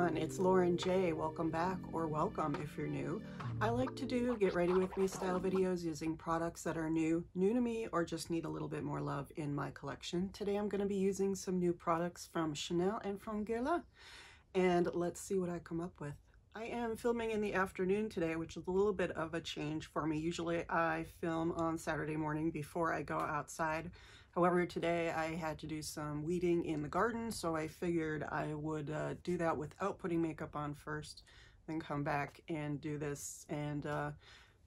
everyone, it's Lauren J. Welcome back, or welcome if you're new. I like to do get ready with me style videos using products that are new to me, or just need a little bit more love in my collection. Today I'm going to be using some new products from Chanel and from Guerlain, and let's see what I come up with. I am filming in the afternoon today, which is a little bit of a change for me. Usually I film on Saturday morning before I go outside. However, today I had to do some weeding in the garden, so I figured I would do that without putting makeup on first, then come back and do this and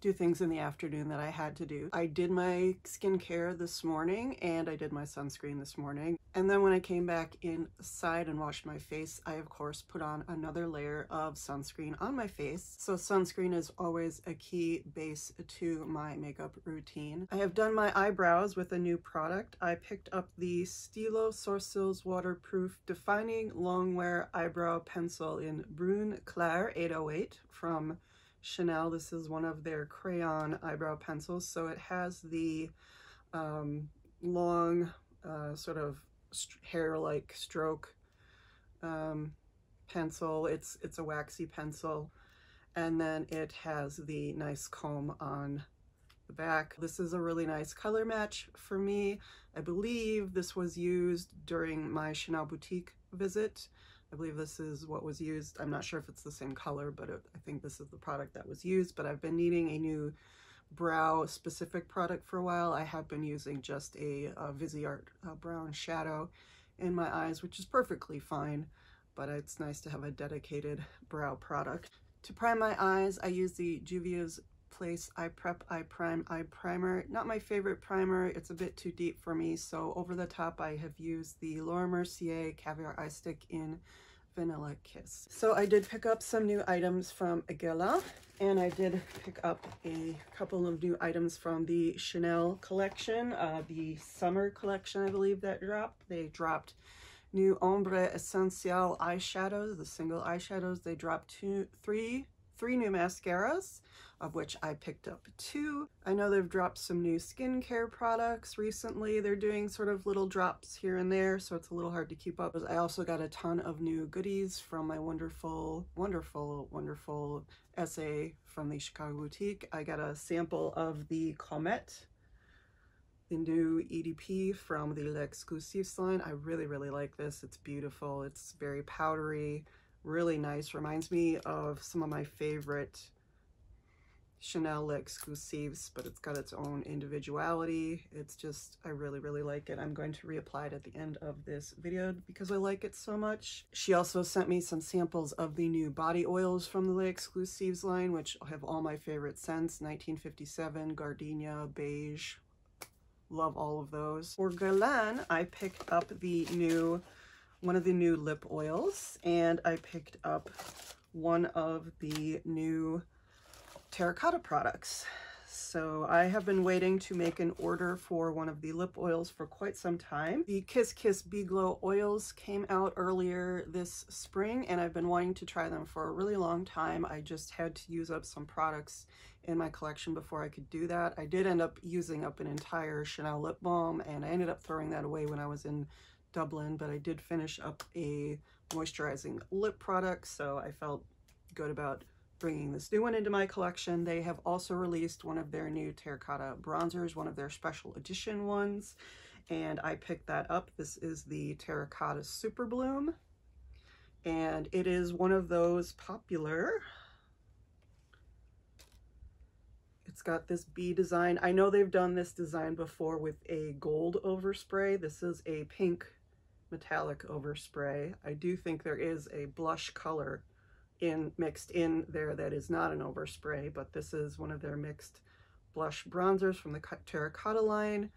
do things in the afternoon that I had to do. I did my skincare this morning and I did my sunscreen this morning. And then when I came back inside and washed my face, I of course put on another layer of sunscreen on my face. So sunscreen is always a key base to my makeup routine. I have done my eyebrows with a new product. I picked up the Stylo Sourcils Waterproof Defining Longwear Eyebrow Pencil in Brune Clair 808 from Chanel. This is one of their crayon eyebrow pencils, so it has the long sort of hair-like stroke pencil. It's a waxy pencil, and then it has the nice comb on the back. This is a really nice color match for me. I believe this was used during my Chanel boutique visit. I believe this is what was used. I'm not sure if it's the same color, but I think this is the product that was used. But I've been needing a new brow specific product for a while. I have been using just a Viseart brown shadow in my eyes, which is perfectly fine, but it's nice to have a dedicated brow product. To prime my eyes, I use the Juvia's Place Eye Prep Eye Prime Eye Primer. Not my favorite primer, it's a bit too deep for me, so over the top I have used the Laura Mercier Caviar Eye Stick in Vanilla Kiss. So I did pick up some new items from Guerlain, and I did pick up a couple of new items from the Chanel collection, the summer collection I believe that dropped. They dropped new Ombre Essential eyeshadows, the single eyeshadows. They dropped three new mascaras, of which I picked up 2. I know they've dropped some new skincare products recently. They're doing sort of little drops here and there, so it's a little hard to keep up. I also got a ton of new goodies from my wonderful SA from the Chicago boutique. I got a sample of the Comet, the new EDP from the L'Exclusif line. I really like this. It's beautiful. It's very powdery, really nice. Reminds me of some of my favorite Chanel L'Exclusifs, but it's got its own individuality. It's just, I really like it. I'm going to reapply it at the end of this video because I like it so much. She also sent me some samples of the new body oils from the L'Exclusifs line, which have all my favorite scents: 1957, Gardenia, Beige. Love all of those. For Guerlain, I picked up one of the new lip oils, and I picked up one of the new Terracotta products. So I have been waiting to make an order for one of the lip oils for quite some time. The Kiss Kiss Be Glow oils came out earlier this spring, and I've been wanting to try them for a really long time. I just had to use up some products in my collection before I could do that. I did end up using up an entire Chanel lip balm, and I ended up throwing that away when I was in Dublin, but I did finish up a moisturizing lip product, so I felt good about bringing this new one into my collection. They have also released one of their new Terracotta bronzers, one of their special edition ones, and I picked that up. This is the Terracotta Superbloom, and it is one of those popular. It's got this bee design. I know they've done this design before with a gold overspray. This is a pink metallic overspray. I do think there is a blush color mixed in there that is not an overspray, but this is one of their mixed blush bronzers from the Terracotta line.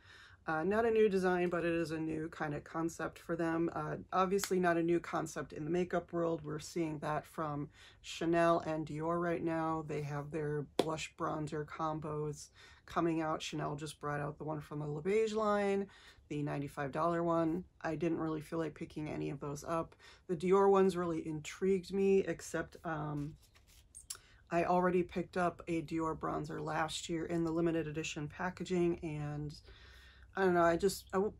Not a new design, but it is a new kind of concept for them. Obviously not a new concept in the makeup world. We're seeing that from Chanel and Dior right now. They have their blush bronzer combos coming out. Chanel just brought out the one from the Beige line, the $95 one. I didn't really feel like picking any of those up. The Dior ones really intrigued me, except I already picked up a Dior bronzer last year in the limited edition packaging, and I don't know, I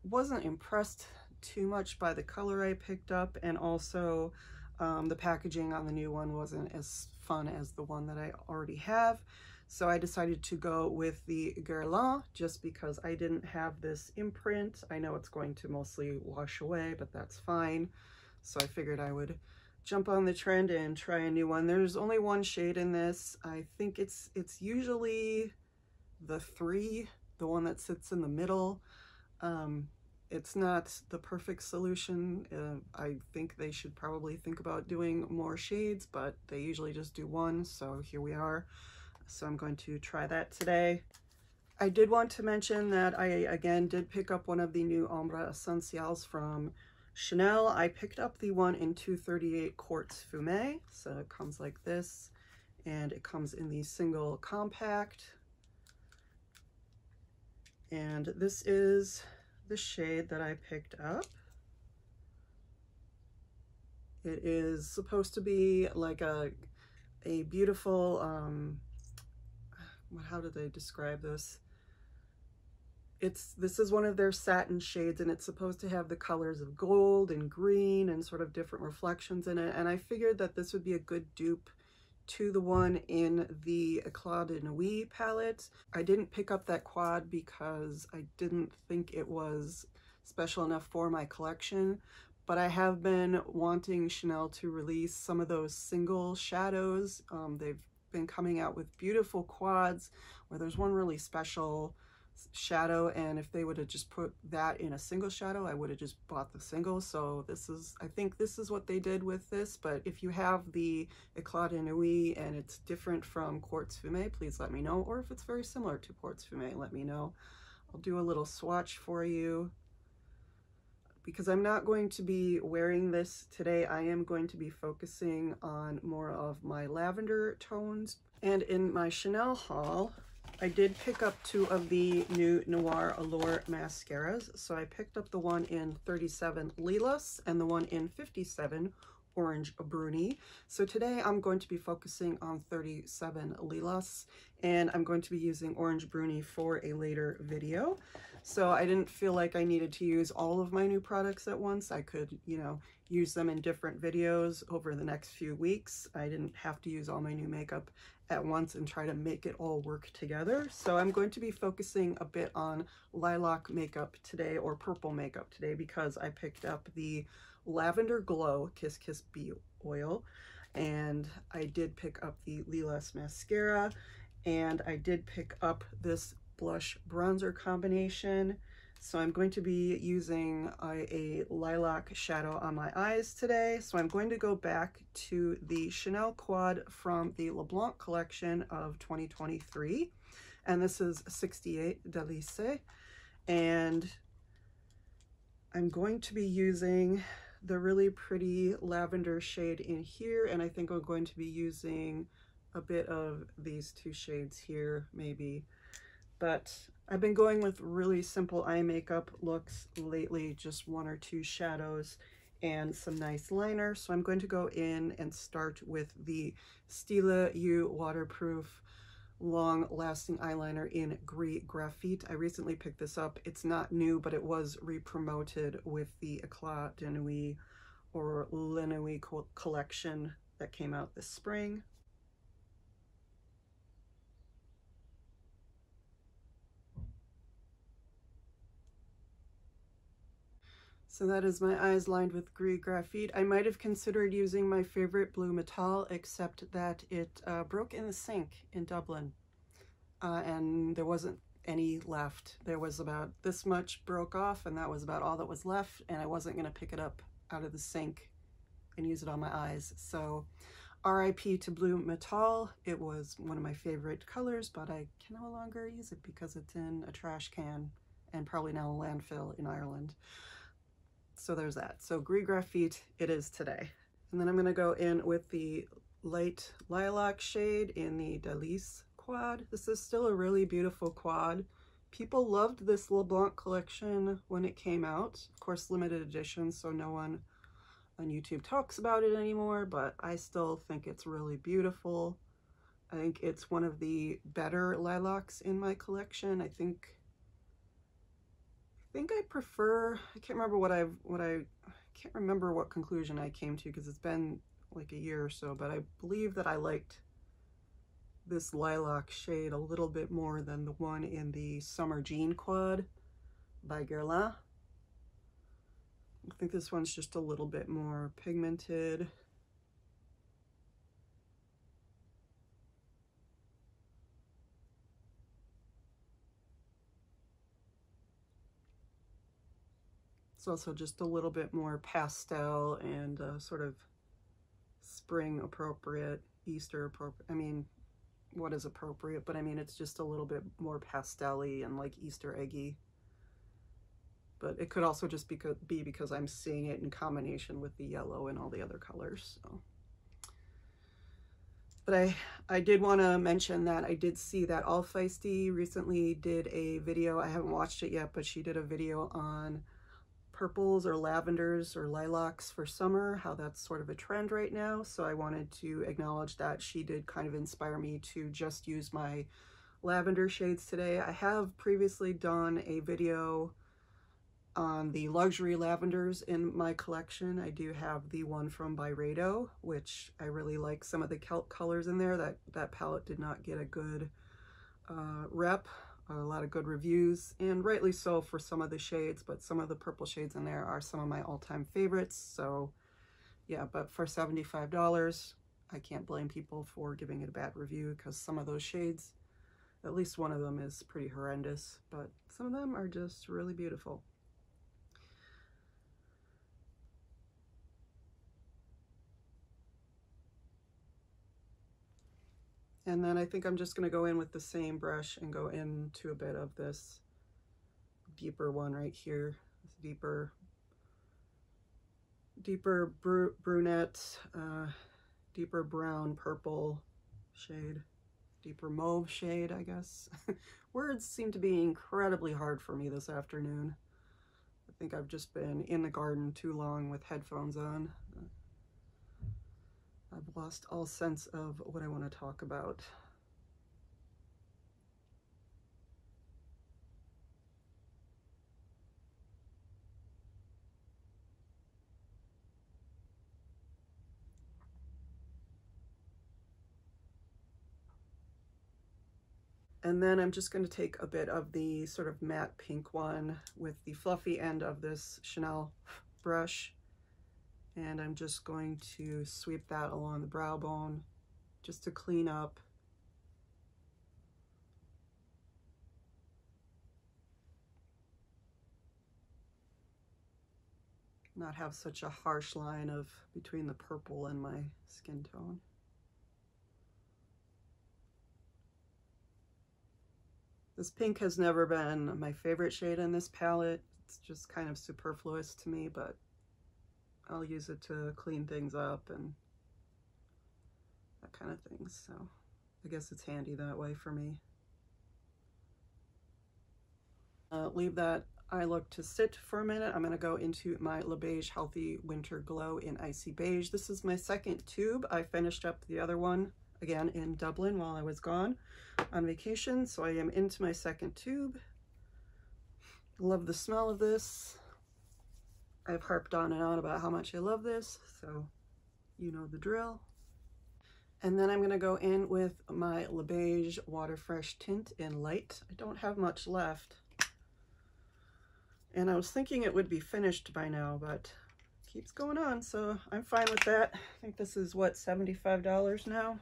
wasn't impressed too much by the color I picked up, and also The packaging on the new one wasn't as fun as the one that I already have. So I decided to go with the Guerlain just because I didn't have this imprint. I know it's going to mostly wash away, but that's fine. So I figured I would jump on the trend and try a new one. There's only one shade in this. I think it's usually the 3, the one that sits in the middle. It's not the perfect solution. I think they should probably think about doing more shades, but they usually just do one, so here we are. So I'm going to try that today. I did want to mention that I again did pick up one of the new Ombres Essentials from Chanel. I picked up the one in 238 Quartz Fumé, so it comes like this, and it comes in the single compact. And this is the shade that I picked up. It is supposed to be like a beautiful, how do they describe this? This is one of their satin shades, and it's supposed to have the colors of gold and green and sort of different reflections in it. And I figured that this would be a good dupe to the one in the Eclat de Nuit palette. I didn't pick up that quad because I didn't think it was special enough for my collection, but I have been wanting Chanel to release some of those single shadows. They've been coming out with beautiful quads where there's one really special shadow, and if they would have just put that in a single shadow, I would have just bought the single. So I think this is what they did with this. But if you have the Eclat de Nuit and it's different from Quartz Fumé, please let me know. Or if it's very similar to Quartz Fumé, let me know. I'll do a little swatch for you. Because I'm not going to be wearing this today, I am going to be focusing on more of my lavender tones. And in my Chanel haul, I did pick up 2 of the new Noir Allure mascaras. So I picked up the one in 37 Lilas and the one in 57 Orange Bruni. So today I'm going to be focusing on 37 Lilas, and I'm going to be using Orange Bruni for a later video. So I didn't feel like I needed to use all of my new products at once. I could, you know, use them in different videos over the next few weeks. I didn't have to use all my new makeup at once and try to make it all work together. So I'm going to be focusing a bit on lilac makeup today, or purple makeup today, because I picked up the Lavender Glow Kiss Kiss Bee Oil, and I did pick up the Lilas mascara, and I did pick up this blush bronzer combination. So I'm going to be using a lilac shadow on my eyes today. So I'm going to go back to the Chanel Quad from the LeBlanc collection of 2023. And this is 68 Delices. And I'm going to be using the really pretty lavender shade in here. And I think I'm going to be using a bit of these 2 shades here, maybe. But I've been going with really simple eye makeup looks lately, just 1 or 2 shadows and some nice liner. So I'm going to go in and start with the Stylo Yeux waterproof long-lasting eyeliner in Gris Graphite. I recently picked this up. It's not new, but it was re-promoted with the Eclat de Nuit or La Nuit collection that came out this spring. So that is my eyes lined with Gris Graphite. I might have considered using my favorite blue metal, except that it broke in the sink in Dublin, and there wasn't any left. There was about this much broke off, and that was about all that was left, and I wasn't going to pick it up out of the sink and use it on my eyes. So RIP to blue metal. It was one of my favorite colors, but I can no longer use it because it's in a trash can and probably now a landfill in Ireland. So there's that. So Gris Graphite it is today. And then I'm going to go in with the light lilac shade in the Delices quad. This is still a really beautiful quad. People loved this LeBlanc collection when it came out. Of course, limited edition, so no one on YouTube talks about it anymore, but I still think it's really beautiful. I think it's one of the better lilacs in my collection. I think I prefer, I can't remember what I can't remember what conclusion I came to because it's been like a year or so, but I believe that I liked this lilac shade a little bit more than the one in the Summer Jean Quad by Guerlain. I think this one's just a little bit more pigmented. It's also just a little bit more pastel and sort of spring appropriate, Easter appropriate. I mean, what is appropriate? But I mean, it's just a little bit more pastel-y and like Easter eggy. But it could also just be because I'm seeing it in combination with the yellow and all the other colors. So. But I did want to mention that I did see that All Feisty recently did a video. I haven't watched it yet, but she did a video on purples or lavenders or lilacs for summer, how that's sort of a trend right now. So I wanted to acknowledge that she did kind of inspire me to just use my lavender shades today. I have previously done a video on the luxury lavenders in my collection. I do have the one from Byredo, which I really like some of the colors in there. That palette did not get a good rep, a lot of good reviews, and rightly so for some of the shades, but some of the purple shades in there are some of my all-time favorites. So yeah, but for $75, I can't blame people for giving it a bad review because some of those shades, at least one of them is pretty horrendous, but some of them are just really beautiful. And then I think I'm just going to go in with the same brush and go into a bit of this deeper one right here. This deeper brunette, deeper brown purple shade, deeper mauve shade, I guess. Words seem to be incredibly hard for me this afternoon. I think I've just been in the garden too long with headphones on. I've lost all sense of what I want to talk about. And then I'm just going to take a bit of the sort of matte pink one with the fluffy end of this Chanel brush. And I'm just going to sweep that along the brow bone just to clean up. Not have such a harsh line of between the purple and my skin tone. This pink has never been my favorite shade in this palette. It's just kind of superfluous to me, but I'll use it to clean things up and that kind of thing. So I guess it's handy that way for me. Leave that eye look to sit for a minute. I'm going to go into my Beige Healthy Winter Glow in Icy Beige. This is my second tube. I finished up the other one again in Dublin while I was gone on vacation, so I am into my second tube. Love the smell of this. I've harped on and on about how much I love this, so you know the drill. And then I'm going to go in with my Beige Water Fresh Tint in Light. I don't have much left. And I was thinking it would be finished by now, but it keeps going on, so I'm fine with that. I think this is, what, $75 now?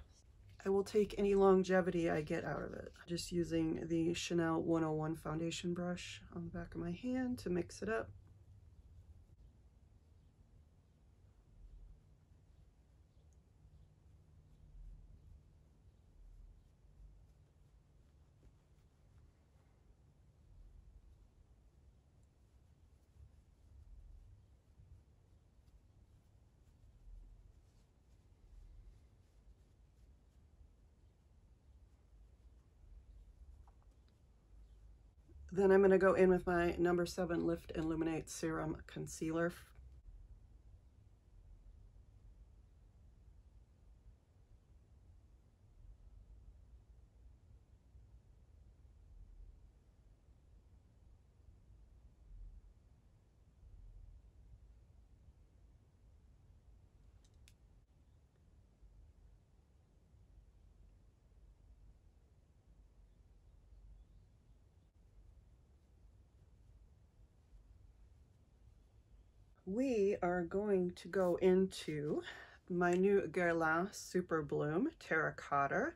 I will take any longevity I get out of it. Just using the Chanel 101 foundation brush on the back of my hand to mix it up. Then I'm going to go in with my number 7 Lift and Illuminate Serum Concealer. we are going to go into my new Guerlain Superbloom Terracotta.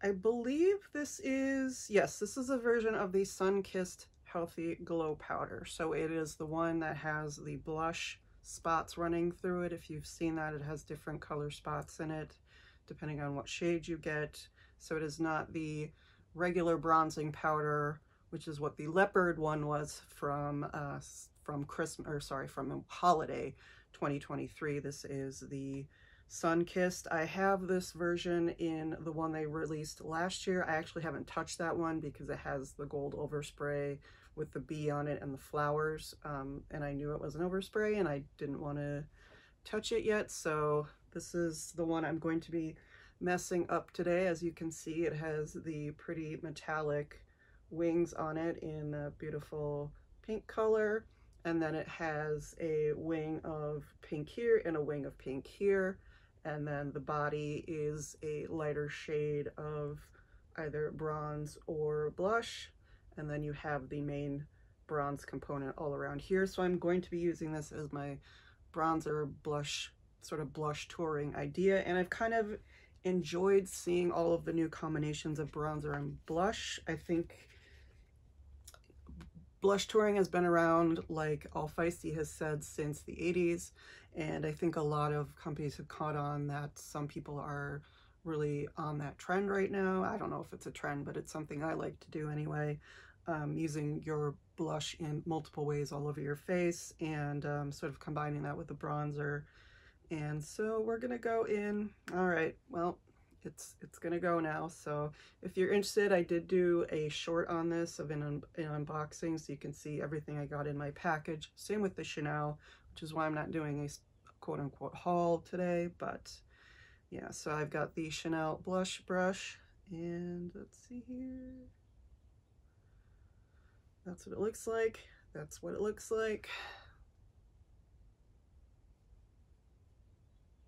I believe this is, yes, this is a version of the Sun-Kissed Healthy Glow Powder. So it is the one that has the blush spots running through it. If you've seen that, it has different color spots in it, depending on what shade you get. So it is not the regular bronzing powder, which is what the leopard one was from Christmas, or sorry, from holiday 2023. This is the Sun-Kissed. I have this version in the one they released last year. I actually haven't touched that one because it has the gold overspray with the bee on it and the flowers, and I knew it was an overspray and I didn't want to touch it yet, so this is the one I'm going to be messing up today. As you can see, it has the pretty metallic wings on it in a beautiful pink color, and then it has a wing of pink here and a wing of pink here, and then the body is a lighter shade of either bronze or blush, and then you have the main bronze component all around here. So I'm going to be using this as my bronzer blush, sort of blush touring idea, and I've kind of enjoyed seeing all of the new combinations of bronzer and blush. I think blush touring has been around, like All Feisty has said, since the 80s, and I think a lot of companies have caught on that some people are really on that trend right now. I don't know if it's a trend, but it's something I like to do anyway, using your blush in multiple ways all over your face and sort of combining that with the bronzer. And so we're gonna go in. All right, well, it's gonna go now. So if you're interested, I did do a short on this of an unboxing, so you can see everything I got in my package. Same with the Chanel, which is why I'm not doing a quote-unquote haul today, but yeah. So I've got the Chanel blush brush, and let's see here. That's what it looks like. That's what it looks like.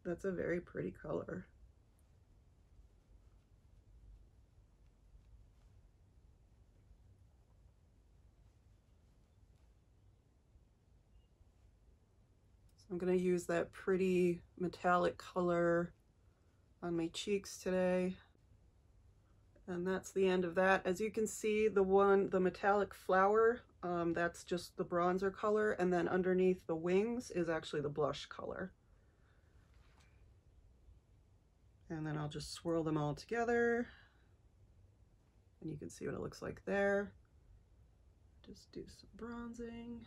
That's a very pretty color. So I'm going to use that pretty metallic color on my cheeks today. And that's the end of that. As you can see, the metallic flower, that's just the bronzer color, and then underneath the wings is actually the blush color. And then I'll just swirl them all together, and you can see what it looks like there. Just do some bronzing.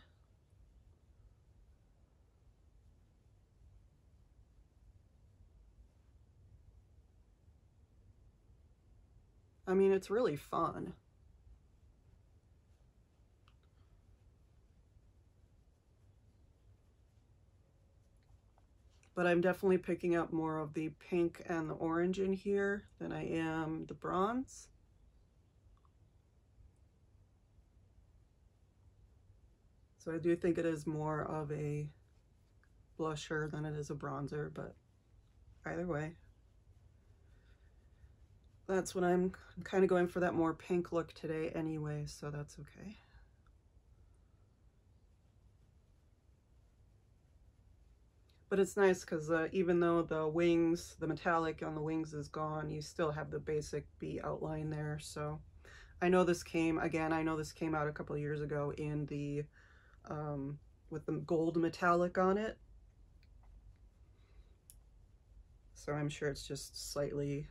I mean, it's really fun. But I'm definitely picking up more of the pink and the orange in here than I am the bronze. So I do think it is more of a blusher than it is a bronzer, but either way. That's what I'm kind of going for, that more pink look today anyway, so that's okay. But it's nice because even though the wings, the metallic on the wings is gone, you still have the basic bee outline there. So I know this came, again, I know this came out a couple of years ago in the, with the gold metallic on it. So I'm sure it's just slightly,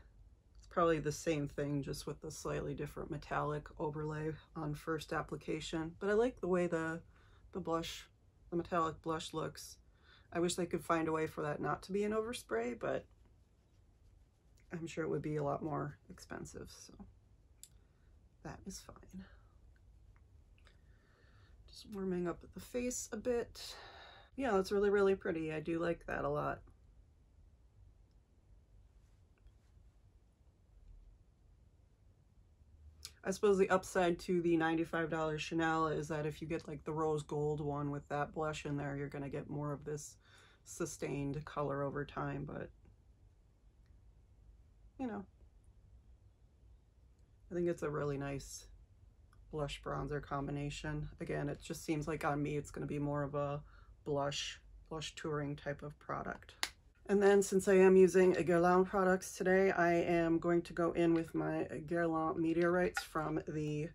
probably the same thing, just with the slightly different metallic overlay on first application. But I like the way the blush, the metallic blush looks. I wish they could find a way for that not to be an overspray, but I'm sure it would be a lot more expensive, so that is fine. Just warming up the face a bit. Yeah, that's really, really pretty. I do like that a lot. I suppose the upside to the $95 Chanel is that if you get like the rose gold one with that blush in there, you're going to get more of this sustained color over time, but you know, I think it's a really nice blush bronzer combination. Again, it just seems like on me it's going to be more of a blush touring type of product. And then since I am using Guerlain products today, I am going to go in with my Guerlain Meteorites from the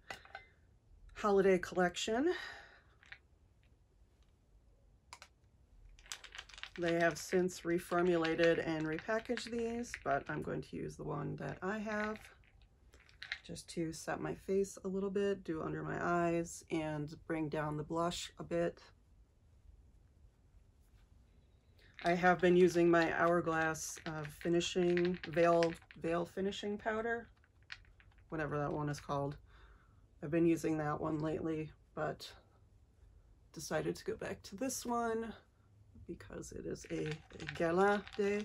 holiday collection. They have since reformulated and repackaged these, but I'm going to use the one that I have just to set my face a little bit, do under my eyes, and bring down the blush a bit. I have been using my Hourglass finishing veil finishing powder, whatever that one is called. I've been using that one lately, but decided to go back to this one because it is a gala day.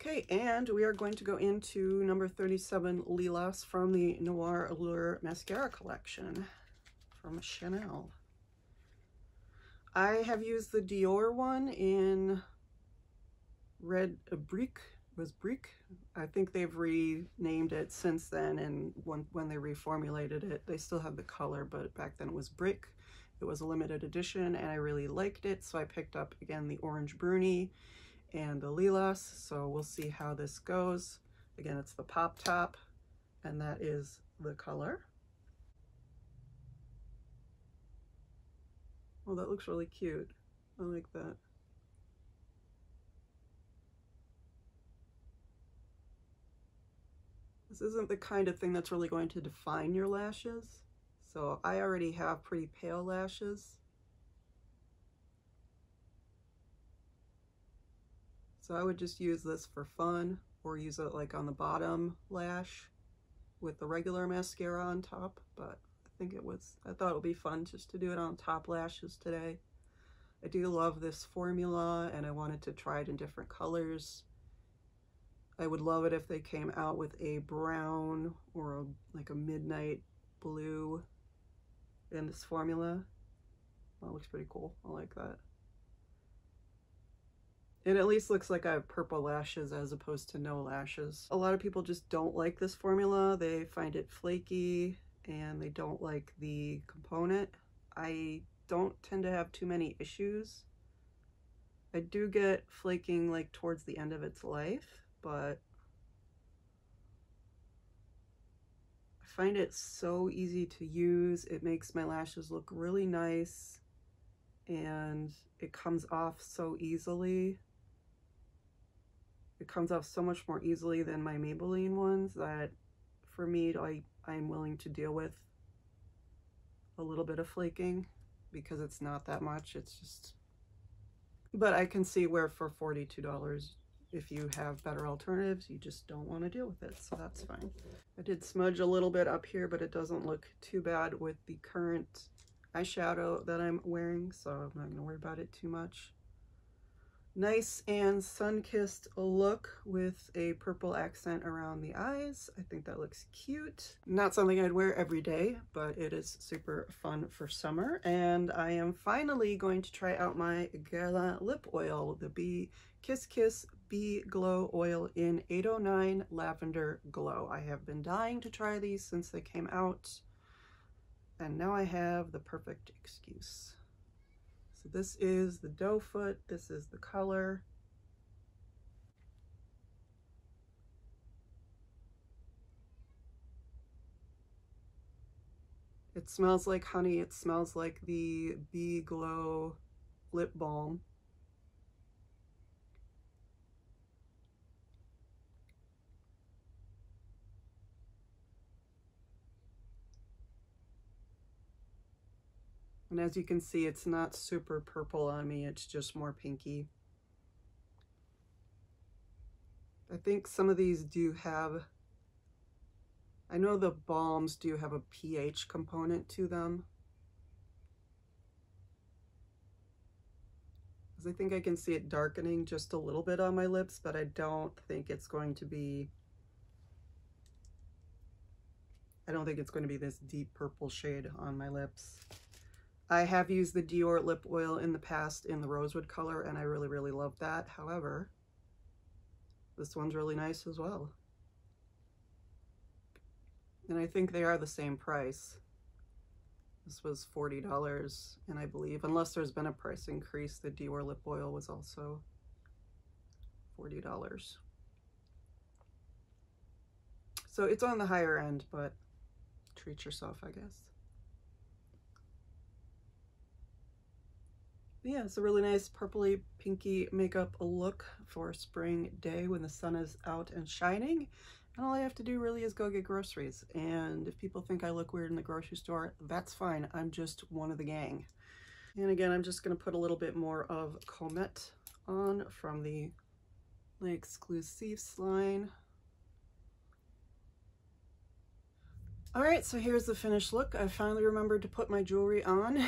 Okay, and we are going to go into number 37 Lilas from the Noir Allure Mascara collection from Chanel. I have used the Dior one in Red Brique. Was Brique? I think they've renamed it since then, and when they reformulated it, they still have the color, but back then it was Brique. It was a limited edition, and I really liked it, so I picked up, again, the Orange Bruni and the Lilas, so we'll see how this goes. Again, it's the Pop Top, and that is the color. Well, that looks really cute. I like that. This isn't the kind of thing that's really going to define your lashes, so I already have pretty pale lashes. So I would just use this for fun, or use it like on the bottom lash with the regular mascara on top, but I thought it would be fun just to do it on top lashes today. I do love this formula, and I wanted to try it in different colors. I would love it if they came out with a brown or like a midnight blue in this formula. That looks pretty cool. I like that. It at least looks like I have purple lashes as opposed to no lashes. A lot of people just don't like this formula. They find it flaky and they don't like the component. I don't tend to have too many issues. I do get flaking like towards the end of its life, but I find it so easy to use. It makes my lashes look really nice and it comes off so easily. It comes off so much more easily than my Maybelline ones that for me, I'm willing to deal with a little bit of flaking because it's not that much. It's just, but I can see where for $42, if you have better alternatives, you just don't want to deal with it, so that's fine. I did smudge a little bit up here, but it doesn't look too bad with the current eyeshadow that I'm wearing, so I'm not going to worry about it too much. Nice and sun-kissed look with a purple accent around the eyes. I think that looks cute. Not something I'd wear every day, but it is super fun for summer. And I am finally going to try out my Guerlain lip oil, the Kiss Kiss Bee Glow Oil in 809 Lavender Glow. I have been dying to try these since they came out, and now I have the perfect excuse. So this is the doe foot, this is the color. It smells like honey, it smells like the Bee Glow lip balm. And as you can see, it's not super purple on me, it's just more pinky. I think some of these do have, I know the balms do have a pH component to them. Because I think I can see it darkening just a little bit on my lips, but I don't think it's going to be, this deep purple shade on my lips. I have used the Dior lip oil in the past in the rosewood color, and I really, really love that. However, this one's really nice as well. And I think they are the same price. This was $40, and I believe, unless there's been a price increase, the Dior lip oil was also $40. So it's on the higher end, but treat yourself, I guess. Yeah, it's a really nice purpley pinky makeup look for a spring day when the sun is out and shining. And all I have to do really is go get groceries. And if people think I look weird in the grocery store, that's fine. I'm just one of the gang. And again, I'm just going to put a little bit more of Comet on from the Exclusives line. All right, so here's the finished look. I finally remembered to put my jewelry on.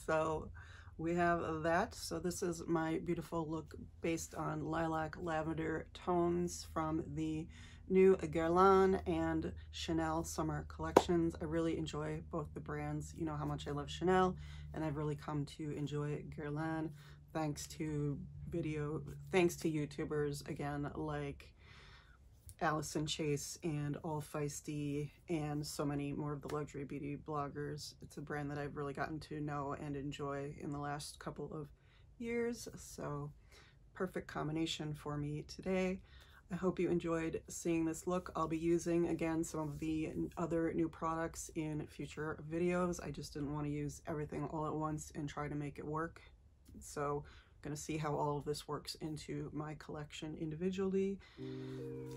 So we have that. So this is my beautiful look based on lilac lavender tones from the new Guerlain and Chanel summer collections. I really enjoy both the brands. You know how much I love Chanel, and I've really come to enjoy Guerlain thanks to YouTubers again, like Allison Chase and All Feisty and so many more of the luxury beauty bloggers. It's a brand that I've really gotten to know and enjoy in the last couple of years. So perfect combination for me today. I hope you enjoyed seeing this look. I'll be using, again, some of the other new products in future videos. I just didn't want to use everything all at once and try to make it work. So I'm going to see how all of this works into my collection individually.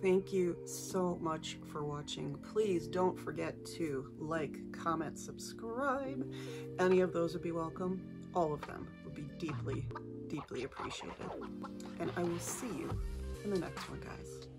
Thank you so much for watching. Please don't forget to like, comment, subscribe. Any of those would be welcome. All of them would be deeply, deeply appreciated. And I will see you in the next one, guys.